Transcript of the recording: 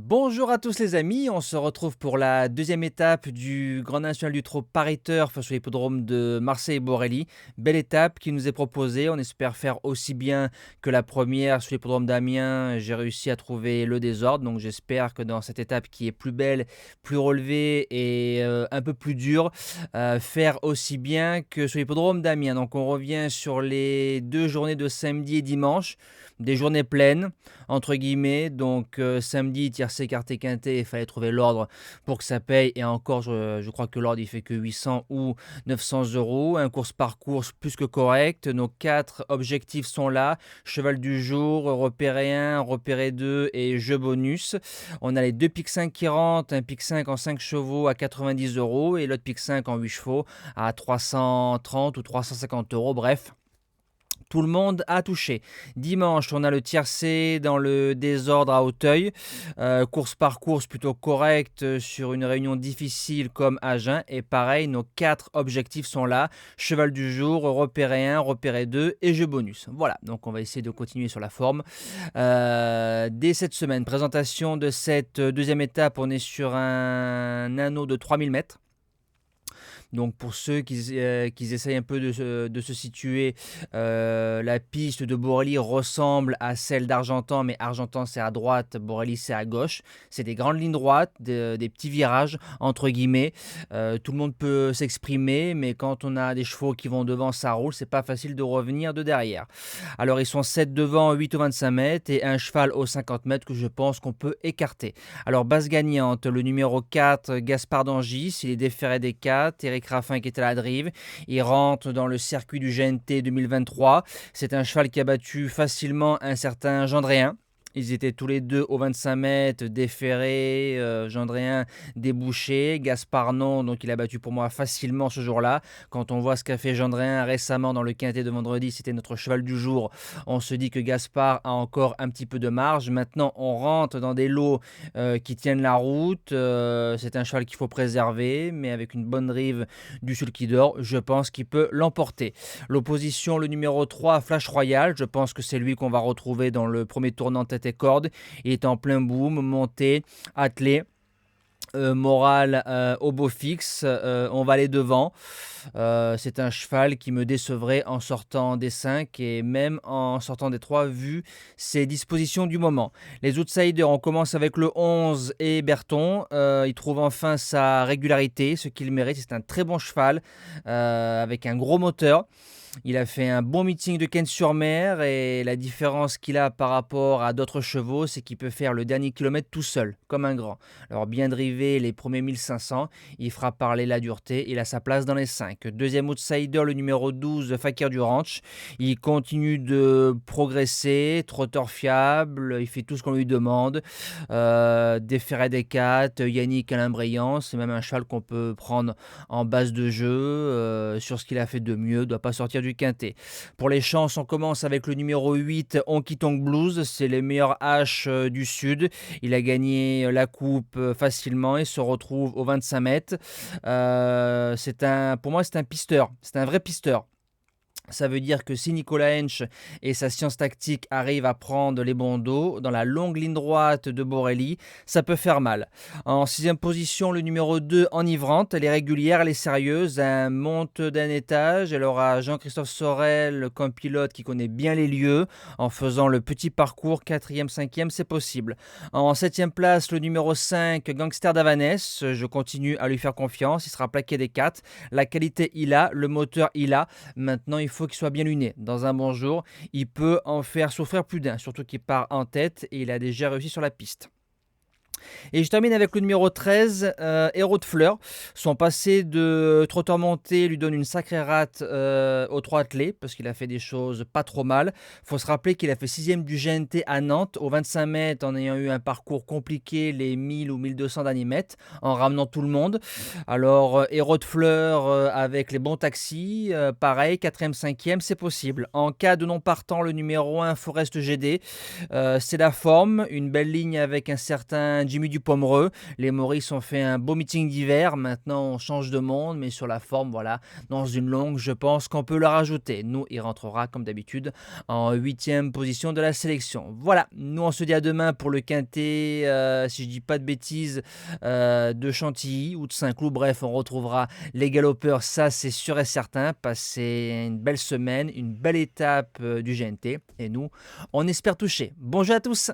Bonjour à tous les amis, on se retrouve pour la deuxième étape du Grand National du Trot Paris-Turf sur l'hippodrome de Marseille-Borelli. Belle étape qui nous est proposée, on espère faire aussi bien que la première sur l'hippodrome d'Amiens. J'ai réussi à trouver le désordre, donc j'espère que dans cette étape qui est plus belle, plus relevée et un peu plus dure, faire aussi bien que sur l'hippodrome d'Amiens. Donc on revient sur les deux journées de samedi et dimanche, des journées pleines entre guillemets. Donc samedi, tiercé, écarté, quinté, il fallait trouver l'ordre pour que ça paye. Et encore, je crois que l'ordre, il fait que 800 ou 900 euros. Un course par course plus que correct. Nos 4 objectifs sont là. Cheval du jour, repéré 1, repéré 2 et jeu bonus. On a les 2 pics 5 qui rentrent. Un pic 5 en 5 chevaux à 90 euros et l'autre pic 5 en 8 chevaux à 330 ou 350 euros. Bref, tout le monde a touché. Dimanche, on a le tiercé dans le désordre à Auteuil. Course par course plutôt correcte sur une réunion difficile comme Agen. Et pareil, nos 4 objectifs sont là. Cheval du jour, repéré 1, repéré 2 et jeu bonus. Voilà, donc on va essayer de continuer sur la forme. Dès cette semaine, présentation de cette deuxième étape, on est sur un anneau de 3000 mètres. Donc pour ceux qui essayent un peu de se situer, la piste de Borelli ressemble à celle d'Argentan, mais Argentan c'est à droite, Borelli c'est à gauche. C'est des grandes lignes droites, des petits virages entre guillemets. Tout le monde peut s'exprimer, mais quand on a des chevaux qui vont devant, ça roule, c'est pas facile de revenir de derrière. Alors ils sont 7 devant, 8 au 25 mètres et un cheval au 50 mètres que je pense qu'on peut écarter. Alors base gagnante, le numéro 4, Gaspard d'Angis, il est déféré des 4, Eric Raffin qui est à la drive. Il rentre dans le circuit du GNT 2023. C'est un cheval qui a battu facilement un certain Gendréen. Ils étaient tous les deux au 25 mètres, déférés, Gendréen débouché, Gaspard non, donc il a battu pour moi facilement ce jour-là. Quand on voit ce qu'a fait Gendréen récemment dans le quintet de vendredi, c'était notre cheval du jour, on se dit que Gaspard a encore un petit peu de marge. Maintenant, on rentre dans des lots qui tiennent la route. C'est un cheval qu'il faut préserver, mais avec une bonne drive du sulky d'or, je pense qu'il peut l'emporter. L'opposition, le numéro 3, Flash Royal, je pense que c'est lui qu'on va retrouver dans le premier tournant tête et corde. Il est en plein boom, monté, attelé. Morale au beau fixe, on va aller devant. C'est un cheval qui me décevrait en sortant des 5 et même en sortant des 3 vu ses dispositions du moment. Les outsiders, on commence avec le 11 et Berton. Il trouve enfin sa régularité, ce qu'il mérite. C'est un très bon cheval avec un gros moteur. Il a fait un bon meeting de Cannes-sur-Mer et la différence qu'il a par rapport à d'autres chevaux, c'est qu'il peut faire le dernier kilomètre tout seul, comme un grand. Alors bien drivé les premiers 1500, il fera parler la dureté, il a sa place dans les 5. Deuxième outsider, le numéro 12, Fakir du Ranch. Il continue de progresser, trotteur fiable, il fait tout ce qu'on lui demande. Déféré des 4, Yannick Alain Briand, c'est même un cheval qu'on peut prendre en base de jeu, sur ce qu'il a fait de mieux, ne doit pas sortir du quintet. Pour les chances, on commence avec le numéro 8, Honky Tonk Blues. C'est les meilleurs H du Sud. Il a gagné la coupe facilement et se retrouve au 25 mètres. Pour moi, c'est un pisteur. C'est un vrai pisteur. Ça veut dire que si Nicolas Hench et sa science tactique arrivent à prendre les bons dos dans la longue ligne droite de Borelli, ça peut faire mal. En 6e position, le numéro 2, Enivrante. Elle est régulière, elle est sérieuse, elle monte d'un étage. Elle aura Jean-Christophe Sorel comme pilote qui connaît bien les lieux. En faisant le petit parcours, 4e, 5e, c'est possible. En 7e place, le numéro 5, Gangster d'Avanès. Je continue à lui faire confiance, il sera plaqué des 4. La qualité, il a, le moteur, il a. Maintenant, il faut qu'il soit bien luné. Dans un bon jour, il peut en faire souffrir plus d'un, surtout qu'il part en tête et il a déjà réussi sur la piste. Et je termine avec le numéro 13, Héros de Fleurs. Son passé de trotteur monté lui donne une sacrée rate aux 3 attelés, parce qu'il a fait des choses pas trop mal. Il faut se rappeler qu'il a fait 6e du GNT à Nantes, au 25 mètres, en ayant eu un parcours compliqué, les 1000 ou 1200 derniers mètres, en ramenant tout le monde. Alors, Héros de Fleurs avec les bons taxis, pareil, 4e, 5e, c'est possible. En cas de non partant, le numéro 1, Forest GD, c'est la forme, une belle ligne avec un certain Jimmy Dupomereux. Les Maurice ont fait un beau meeting d'hiver. Maintenant, on change de monde, mais sur la forme, voilà, dans une longue, je pense qu'on peut la rajouter. Nous, il rentrera comme d'habitude en huitième position de la sélection. Voilà, nous on se dit à demain pour le quintet, si je dis pas de bêtises, de Chantilly ou de Saint-Cloud. Bref, on retrouvera les galopeurs, ça c'est sûr et certain. Passez une belle semaine, une belle étape du GNT. Et nous, on espère toucher. Bonjour à tous.